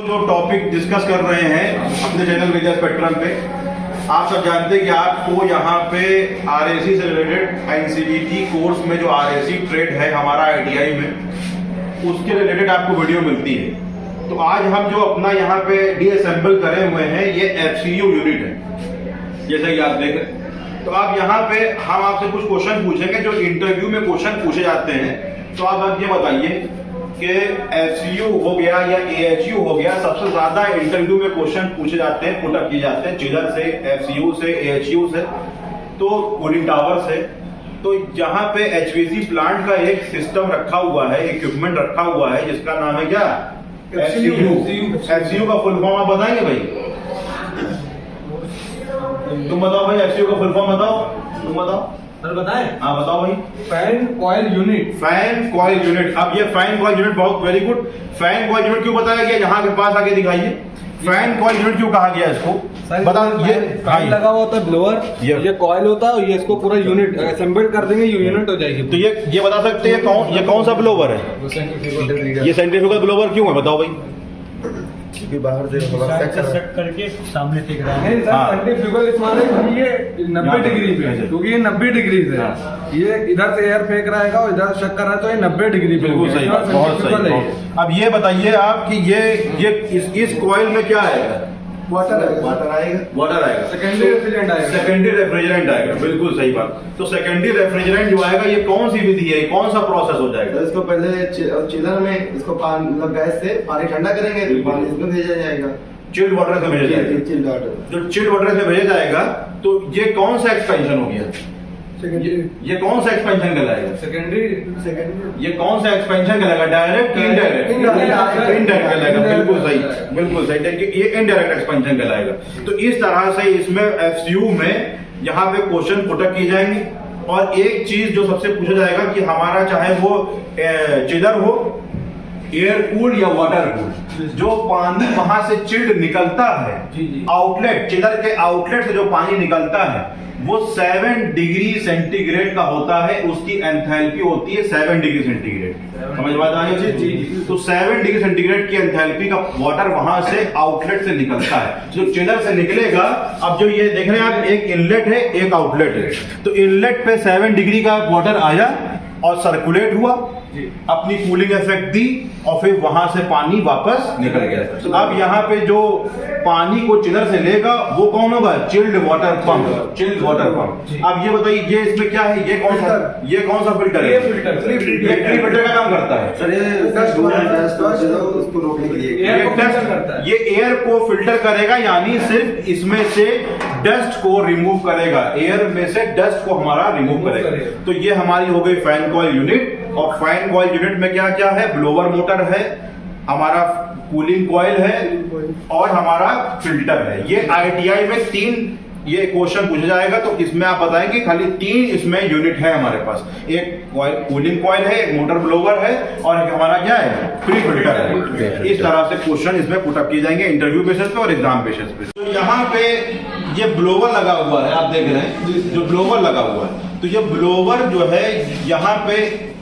जो topic discuss कर रहे हैं अपने चैनल मीडिया स्पेक्ट्रम पे, आप सब जानते हैं कि आपको यहाँ पे आरएसी से रिलेटेड एनसीबीटी कोर्स में जो आरएसी ट्रेड है हमारा आईटीआई में, उसके रिलेटेड आपको वीडियो मिलती है। तो आज हम जो अपना यहाँ पे डीअसेंबल करे हुए हैं ये एफसीयू यूनिट है, जैसा कि आप देख रहे हैं। तो आप यहाँ पे हम आपसे कुछ क्वेश्चन पूछेंगे जो इंटरव्यू में क्वेश्चन पूछे जाते हैं। तो आप ये बताइए कि एफसीयू हो गया या एएचयू हो गया, सबसे ज्यादा इंटरव्यू में क्वेश्चन पूछे जाते हैं, पुटअप किए जाते हैं चिलर से, एफसीयू से, एएचयू से, तो कूलिंग टावर से। तो जहां पे एचवीसी प्लांट का एक सिस्टम रखा हुआ है, इक्विपमेंट रखा हुआ है जिसका नाम है क्या, एफसीयू। एफसीयू का फुल फॉर्म आप बताएंगे भाई? तुम बताओ भाई, एफसीयू का फुल फॉर्म बताओ, तुम बताओ सर बताएं? हाँ बताओ भाई। Fan coil unit. Fan coil unit. अब ये फैन कॉइल यूनिट, बहुत very good. Fan coil unit क्यों बताया गया, यहाँ के पास आके दिखाइए। फैन कॉइल यूनिट क्यों कहा गया इसको, बता। ये फैन लगा हुआ होता है ब्लोअर, ये कॉइल होता है, ये इसको पूरा यूनिट असेंबल कर देंगे, ये यूनिट हो जाएगी। तो ये बता सकते हैं ये कौन सा ब्लोवर है? ये सेंट्रीफ्यूगल ब्लोवर क्यों है, बताओ भाई। बाहर से सेट करके सामने टिक रहा है। सेंट्रीफ्यूगल इस्तेमाल है ये 90 डिग्री पे, क्योंकि ये 90 डिग्री से ये इधर से एयर फेंक रहेगा और इधर शक कर रहा है, तो ये 90 डिग्री पे। बिल्कुल सही, बहुत सही। अब ये बताइए आप कि ये इस कॉइल में क्या है? वाटर आएगा। वाटर आएगा, सेकेंडरी रेफ्रिजरेंट आएगा। सेकेंडरी रेफ्रिजरेंट आएगा, बिल्कुल सही बात। तो सेकेंडरी रेफ्रिजरेंट जो आएगा, ये कौन सी विधि है, कौन सा प्रोसेस हो जाएगा? तो इसको पहले चिलर में इसको गैस से पानी ठंडा करेंगे, पानी इसमें भेजा जाएगा, चिल्ड वाटर से भेजा जाएगा। चिल्ड वाटर, जो चिल्ड वाटर से भेजा जाएगा, तो ये कौन सा एक्सपेंशन हो गया? ये कौन सा एक्सपेंशन कहलाएगा? सेकेंडरी। ये कौन सा एक्सपेंशन कहलाएगा, डायरेक्ट इनडायरेक्ट? इनडायरेक्ट कहलाएगा, बिल्कुल सही, बिल्कुल सही। ये इनडायरेक्ट एक्सपेंशन कहलाएगा। तो इस तरह से इसमें एफसीयू में यहाँ पे क्वेश्चन पुटअप किए जाएंगे। और एक चीज जो सबसे पूछा जाएगा कि हमारा चाहे वो चिलर हो, एयर कूल्ड या वाटर कूल्ड, जो पानी वहां से चिल्ड निकलता है, आउटलेट, चिलर के आउटलेट से जो पानी निकलता है वो 7 डिग्री सेंटीग्रेड का होता है, उसकी एंथैल्पी होती है 7 डिग्री सेंटीग्रेड। समझ बात आ रही है? तो 7 डिग्री सेंटीग्रेड की एंथैल्पी का वाटर वहां से आउटलेट से निकलता है, जो चिलर से निकलेगा। अब जो ये देख रहे हैं आप, एक इनलेट है, एक आउटलेट है। तो इनलेट पे 7 डिग्री का वाटर आया और सर्कुलेट हुआ, अपनी कूलिंग इफेक्ट दी, और फिर वहां से पानी वापस निकल गया। अब यहाँ पे जो पानी को चिलर से लेगा वो कौन होगा, chilled water pump. Chilled water pump. अब ये बताइए, ये इसमें क्या है, ये कौन सा फिल्टर है? ये फिल्टर का काम करता है सर। ये एयर को फिल्टर करेगा, यानी सिर्फ इसमें से डस्ट को रिमूव करेगा, एयर में से डस्ट को हमारा रिमूव करेगा। तो ये हमारी हो गई फैन कॉइल यूनिट। और फैन कॉइल यूनिट में क्या क्या है, ब्लोवर मोटर है, हमारा कूलिंग कॉइल है, और हमारा फिल्टर है। ये आईटीआई में 3 ये क्वेश्चन पूछा जाएगा। तो इसमें आप बताएंगे खाली 3 इसमें यूनिट है हमारे पास। एक कूलिंग कॉइल है, एक मोटर ब्लोवर है, और एक हमारा क्या है, प्री फिल्टर है। इस तरह से क्वेश्चन इसमें पुटअप किए जाएंगे इंटरव्यू बेसिस पे और एग्जाम बेसिस पे। तो यहाँ पे ये ब्लोवर लगा हुआ है, आप देख रहे हैं जो ब्लोवर लगा हुआ है। तो ये ब्लोवर जो है, यहाँ पे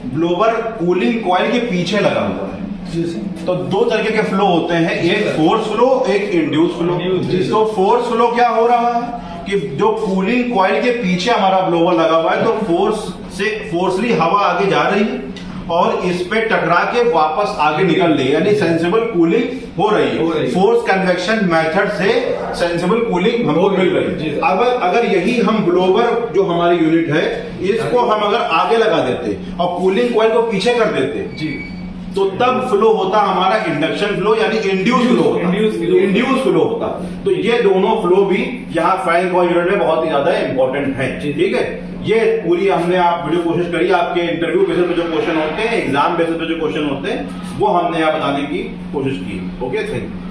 ब्लोवर कूलिंग कॉइल के पीछे लगा हुआ है। तो 2 तरीके के फ्लो होते हैं, एक फोर्स फ्लो, एक इंड्यूस फ्लो। तो फोर्स फ्लो क्या हो रहा है कि जो कूलिंग कॉइल के पीछे हमारा ब्लोवर लगा हुआ है, तो फोर्सली हवा आगे जा रही है और इस पे टकरा के वापस आगे निकल रही है, यानी सेंसिबल कूलिंग हो रही है। फोर्स कन्वेक्शन मेथड से सेंसिबल कूलिंग हमको मिल रही है। अगर यही हम ब्लोवर जो हमारी यूनिट है, इसको हम अगर आगे लगा देते और कूलिंग कॉइल को पीछे कर देते, तो तब फ्लो होता हमारा इंडक्शन फ्लो, यानी इंड्यूस फ्लो होता। इंड्यूस फ्लो होता। तो ये दोनों फ्लो भी यहाँ फैन कॉइल यूनिट में बहुत ही ज्यादा इंपॉर्टेंट है। ठीक है, ये पूरी हमने आप वीडियो कोशिश करी, आपके इंटरव्यू बेसिस पे जो क्वेश्चन होते हैं, एग्जाम बेसिस पे जो क्वेश्चन होते हैं, वो हमने यहाँ बताने की कोशिश की। Okay, thank you.